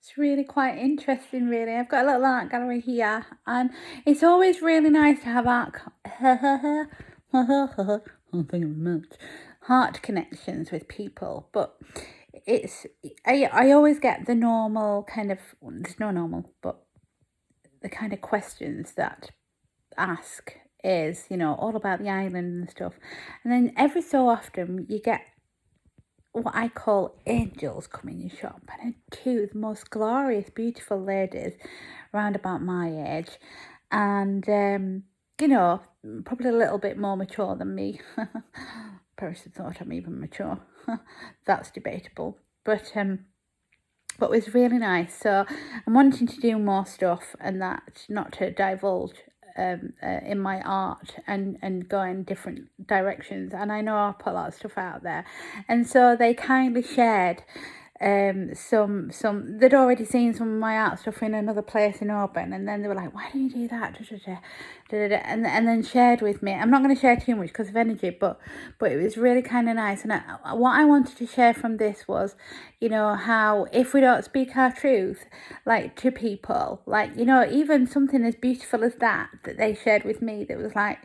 It's really quite interesting, really. I've got a little art gallery here, and it's always really nice to have thank you very much. Heart connections with people, but it's I always get the normal kind of, there's no normal, but the kind of questions that ask is, all about the island and stuff. And then every so often you get what I call angels come in your shop, and two of the most glorious, beautiful ladies round about my age, and probably a little bit more mature than me. Paris had thought I'm even mature. That's debatable, but it was really nice. So I'm wanting to do more stuff, and that, not to divulge in my art and go in different directions. And I know I put a lot of stuff out there, and so they kindly shared some they'd already seen some of my art stuff in another place in Auburn, and then they were like, why don't you do that, and then shared with me. I'm not going to share too much because of energy, but it was really kind of nice. And what I wanted to share from this was, how if we don't speak our truth, like, to people, like, even something as beautiful as that they shared with me, that was like,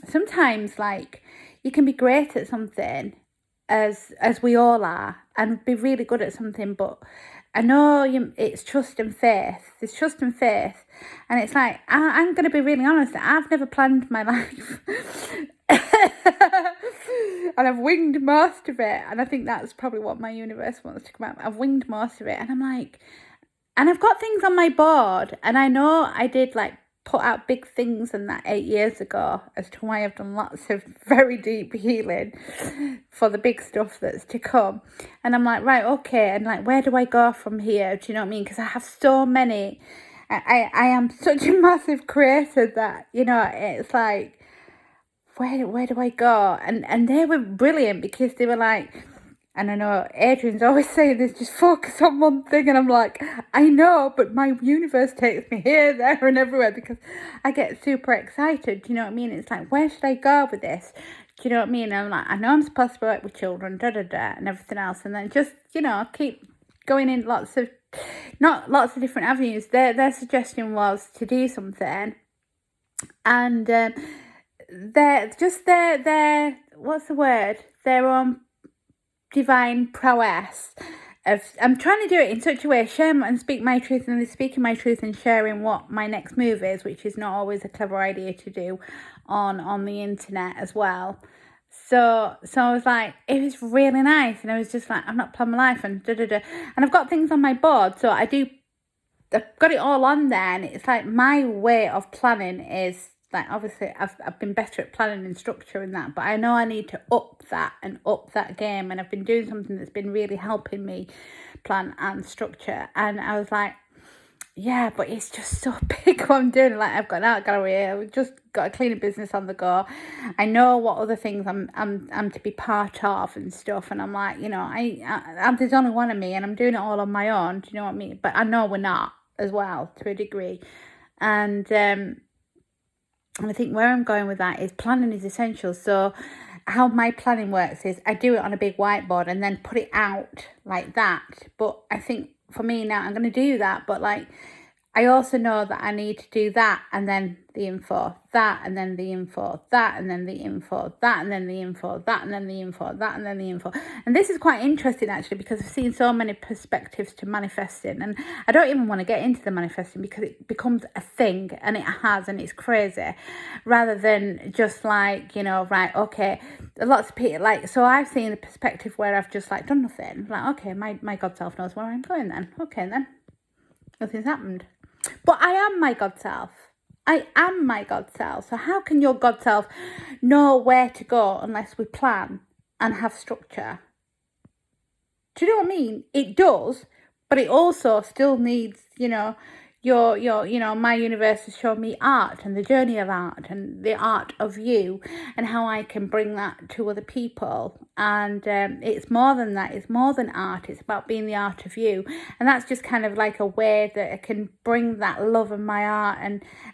sometimes, like, you can be great at something, as we all are, and be really good at something, but I know it's trust and faith. There's trust and faith, and it's like, I'm going to be really honest, I've never planned my life. And I've winged most of it, and I think that's probably what my universe wants to come out. I've winged most of it, and I'm like, and I've got things on my board, and I know I did, like, put out big things and that 8 years ago, as to why I've done lots of very deep healing for the big stuff that's to come. And I'm like, right, okay, and like, where do I go from here? Do you know what I mean? Because I have so many. I am such a massive creator that, it's like, where do I go? And they were brilliant, because they were like, and I know Adrian's always saying this, just focus on one thing. And I'm like, I know, but my universe takes me here, there, and everywhere, because I get super excited. Do you know what I mean? It's like, where should I go with this? Do you know what I mean? I'm like, I know I'm supposed to work with children, and everything else. And then just, keep going in lots of different avenues. Their suggestion was to do something. And they're what's the word? Their own divine prowess I'm trying to do it in such a way, share and speak my truth, and speaking my truth and sharing what my next move is, which is not always a clever idea to do on the internet as well. So I was like, it was really nice, and I was just like, I'm not planning my life, and and I've got things on my board, so I've got it all on there, and it's like, my way of planning is, like, obviously I've been better at planning and structure and that, but I know I need to up that game, and I've been doing something that's been really helping me plan and structure. And I was like, yeah, but it's just so big what I'm doing. Like, I've got an art gallery, I've just got a cleaning business on the go, I know what other things I'm to be part of and stuff, and I'm like, I'm there's only one of me, and I'm doing it all on my own. Do you know what I mean? But I know we're not, as well, to a degree. And I think where I'm going with that is, planning is essential. So how my planning works is, I do it on a big whiteboard and then put it out like that. But I think for me now, I'm going to do that. But, like, I also know that I need to do that, and then the info, that, and then the info, that, and then the info, that, and then the info, that, and then the info, that, and then the info. And this is quite interesting, actually, because I've seen so many perspectives to manifesting, and I don't even want to get into the manifesting, because it becomes a thing, and it has, and it's crazy, rather than just like, right, okay, lots of people, like, so I've seen the perspective where I've just, like, done nothing, like, okay, my God self knows where I'm going then, okay, then nothing's happened. But I am my God self. I am my God self. So how can your God self know where to go unless we plan and have structure? Do you know what I mean? It does, but it also still needs, my universe has shown me art, and the journey of art, and the art of you, and how I can bring that to other people. And it's more than that. It's more than art. It's about being the art of you. And that's just kind of like a way that I can bring that love of my art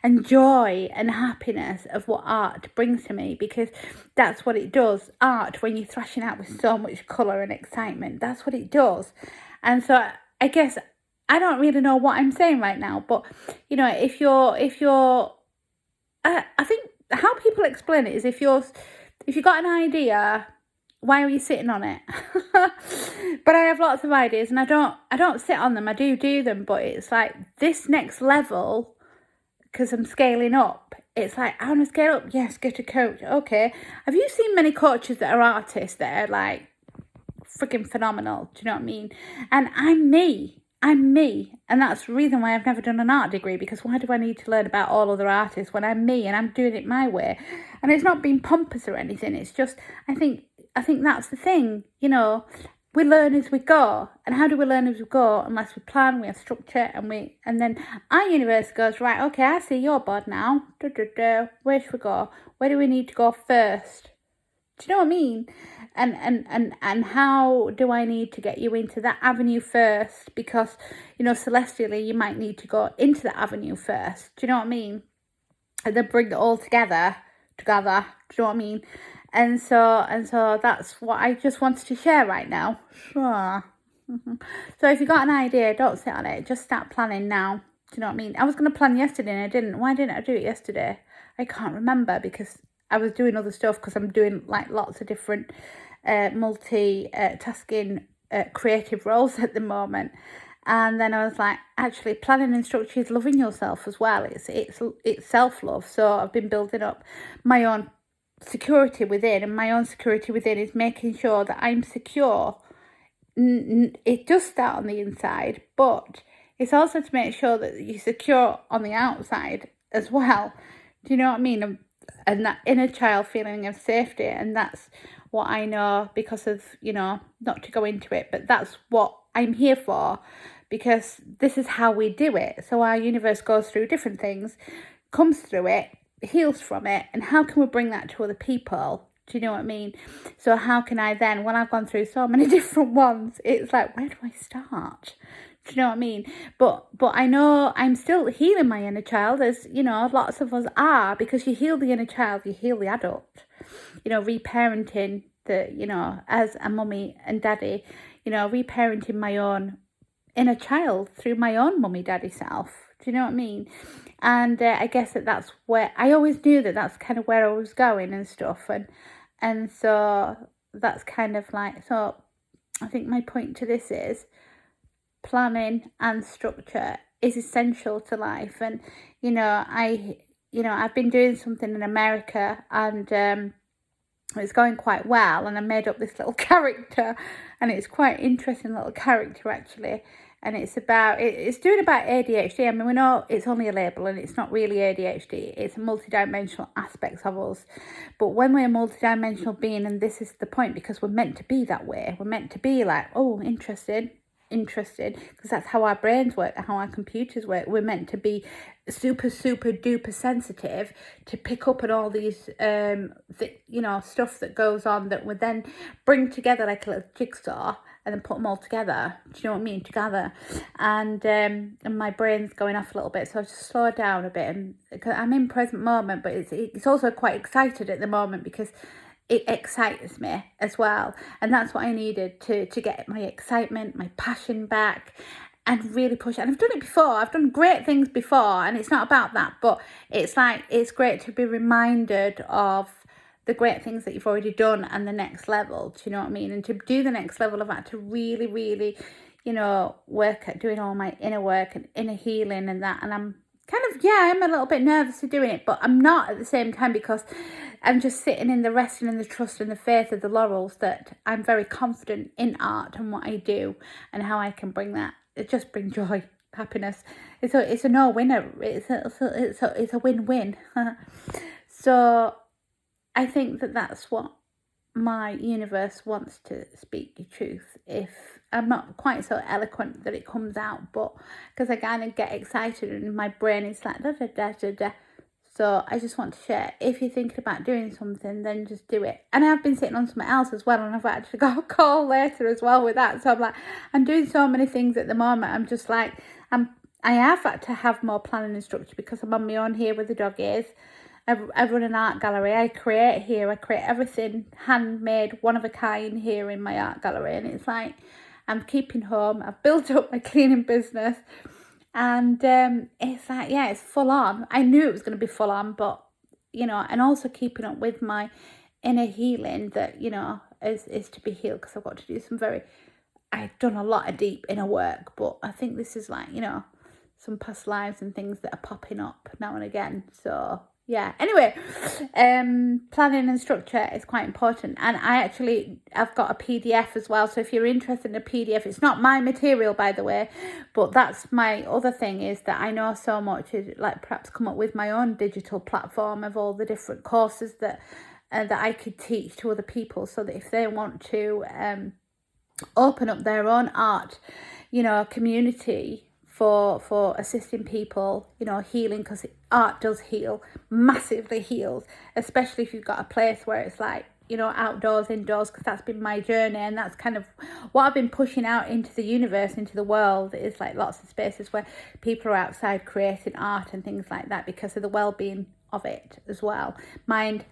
and joy and happiness of what art brings to me, because that's what it does. Art, when you're thrashing out with so much colour and excitement, that's what it does. And so I guess I don't really know what I'm saying right now, but you know, if you're, I think how people explain it is if you got an idea, why are you sitting on it? But I have lots of ideas, and I don't sit on them. I do them, but it's like this next level, because I'm scaling up. It's like, I want to scale up. Yes, get a coach. Okay. Have you seen many coaches that are artists that are like freaking phenomenal? Do you know what I mean? And I'm me. And that's the reason why I've never done an art degree, because why do I need to learn about all other artists when I'm me and I'm doing it my way? And it's not being pompous or anything. It's just, I think that's the thing, you know. We learn as we go. And how do we learn as we go? Unless we plan, we have structure, and then our universe goes, right, okay, I see your board now. Where should we go? Where do we need to go first? Do you know what I mean? And how do I need to get you into that avenue first? Because, you know, celestially, you might need to go into that avenue first. Do you know what I mean? And then bring it all together. Do you know what I mean? And so that's what I just wanted to share right now. Sure. So if you got an idea, don't sit on it. Just start planning now. Do you know what I mean? I was going to plan yesterday and I didn't. Why didn't I do it yesterday? I can't remember, because I was doing other stuff, because I'm doing like lots of different multi-tasking creative roles at the moment. And then I was like, actually, planning and structure is loving yourself as well. It's self-love. So I've been building up my own security within, and my own security within is making sure that I'm secure. It does start on the inside, but it's also to make sure that you're secure on the outside as well. Do you know what I mean? And that inner child feeling of safety, and that's what I know because of, you know, not to go into it, but that's what I'm here for, because this is how we do it. So our universe goes through different things, comes through it, heals from it, and how can we bring that to other people? Do you know what I mean? So how can I then, when I've gone through so many different ones, it's like, where do I start? Do you know what I mean? But I know I'm still healing my inner child, as, you know, lots of us are, because you heal the inner child, you heal the adult. You know, reparenting the, you know, as a mummy and daddy, you know, reparenting my own inner child through my own mummy daddy self. Do you know what I mean? And I guess that's where I always knew that's kind of where I was going and stuff. And so that's kind of like, so I think my point to this is planning and structure is essential to life. And, you know, I've been doing something in America, and it's going quite well, and I made up this little character, and it's quite interesting little character actually. And it's doing about ADHD. I mean, we know it's only a label and it's not really ADHD. It's a multidimensional aspects of us. But when we're a multidimensional being, and this is the point, because we're meant to be that way. We're meant to be like, oh, interested, because that's how our brains work, how our computers work. We're meant to be super duper sensitive to pick up on all these you know, stuff that goes on, that would then bring together like a little jigsaw and then put them all together. Do you know what I mean? Together. And my brain's going off a little bit, so I just slow down a bit, and because I'm in present moment, but it's also quite excited at the moment, because it excites me as well. And that's what I needed to get my excitement, my passion back, and really push it. And I've done it before. I've done great things before, and it's not about that, but it's like, it's great to be reminded of the great things that you've already done and the next level. Do you know what I mean? And to do the next level, I've had to really, you know, work at doing all my inner work and inner healing and that. And I'm kind of, I'm a little bit nervous of doing it, but I'm not at the same time, because I'm just sitting in the resting and the trust and the faith of the laurels that I'm very confident in art and what I do and how I can bring that. It just brings joy, happiness. It's a no-winner. It's a win-win. So I think that's what my universe wants to speak the truth. If I'm not quite so eloquent that it comes out, but because I kind of get excited and my brain is like da da da da da. So I just want to share, if you're thinking about doing something, then just do it. And I've been sitting on something else as well, and I've actually got a call later as well with that. So I'm like, I'm doing so many things at the moment. I'm just like, I have had to have more planning and structure, because I'm on my own here with the doggies. I run an art gallery. I create here. I create everything handmade, one of a kind here in my art gallery. And it's like, I'm keeping home. I've built up my cleaning business. And it's like, yeah, it's full on. I knew it was going to be full on, but, you know, and also keeping up with my inner healing that, you know, is to be healed, because I've got to do some I've done a lot of deep inner work, but I think this is like, you know, some past lives and things that are popping up now and again. So yeah, anyway, planning and structure is quite important, and I've got a PDF as well, so if you're interested in a PDF, it's not my material, by the way, but that's my other thing, is that I know so much, is like perhaps come up with my own digital platform of all the different courses that I could teach to other people, so that if they want to open up their own art, you know, community for assisting people, you know, healing, because art does heal, massively heals, especially if you've got a place where it's like, you know, outdoors, indoors, because that's been my journey, and that's kind of what I've been pushing out into the universe, into the world, is like lots of spaces where people are outside creating art and things like that, because of the well-being of it as well. Mind,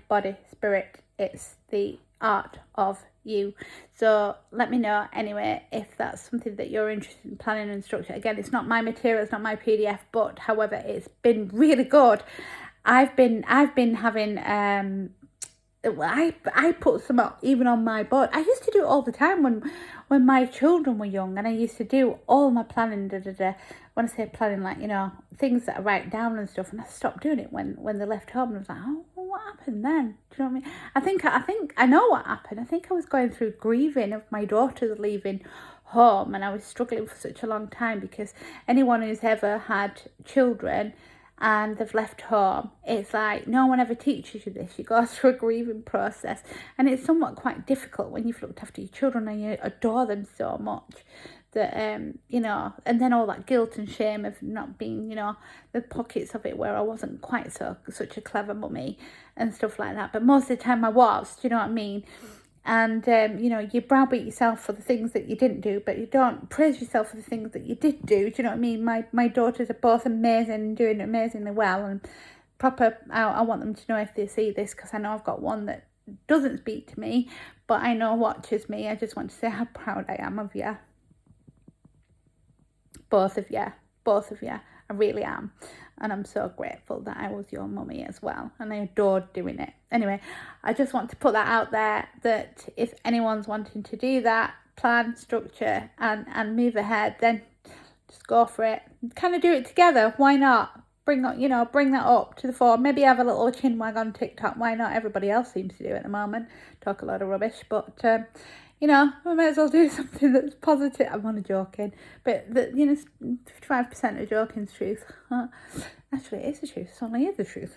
body, spirit, it's the art of you. So let me know anyway if that's something that you're interested in, planning and structure. Again, it's not my material, it's not my PDF, but however, it's been really good. I've been having I put some up even on my board. I used to do it all the time when my children were young, and I used to do all my planning. When I say planning, like, you know, things that I write down and stuff. And I stopped doing it when they left home, and I was like, oh, what happened then? Do you know what I mean? I think I know what happened. I think I was going through grieving of my daughters leaving home, and I was struggling for such a long time, because anyone who's ever had children and they've left home, it's like no one ever teaches you this. You go through a grieving process, and it's somewhat quite difficult when you've looked after your children and you adore them so much that you know, and then all that guilt and shame of not being, you know, the pockets of it where I wasn't quite such a clever mummy and stuff like that, but most of the time I was, do you know what I mean? And you know, you browbeat yourself for the things that you didn't do, but you don't praise yourself for the things that you did do. Do you know what I mean? My daughters are both amazing and doing amazingly well, and proper. I want them to know if they see this, because I know I've got one that doesn't speak to me, but I know watches me. I just want to say how proud I am of you, both of you. I really am. And I'm so grateful that I was your mummy as well. And I adored doing it. Anyway, I just want to put that out there, that if anyone's wanting to do that, plan, structure, and move ahead, then just go for it. Kind of do it together. Why not? Bring that up to the fore. Maybe have a little chin wag on TikTok. Why not? Everybody else seems to do it at the moment. Talk a lot of rubbish, but you know, we might as well do something that's positive. I'm only joking, but you know, 55% of joking's truth. Actually, it is the truth. It only is the truth.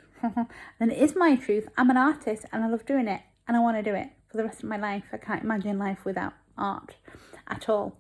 And it is my truth. I'm an artist, and I love doing it, and I want to do it for the rest of my life. I can't imagine life without art at all.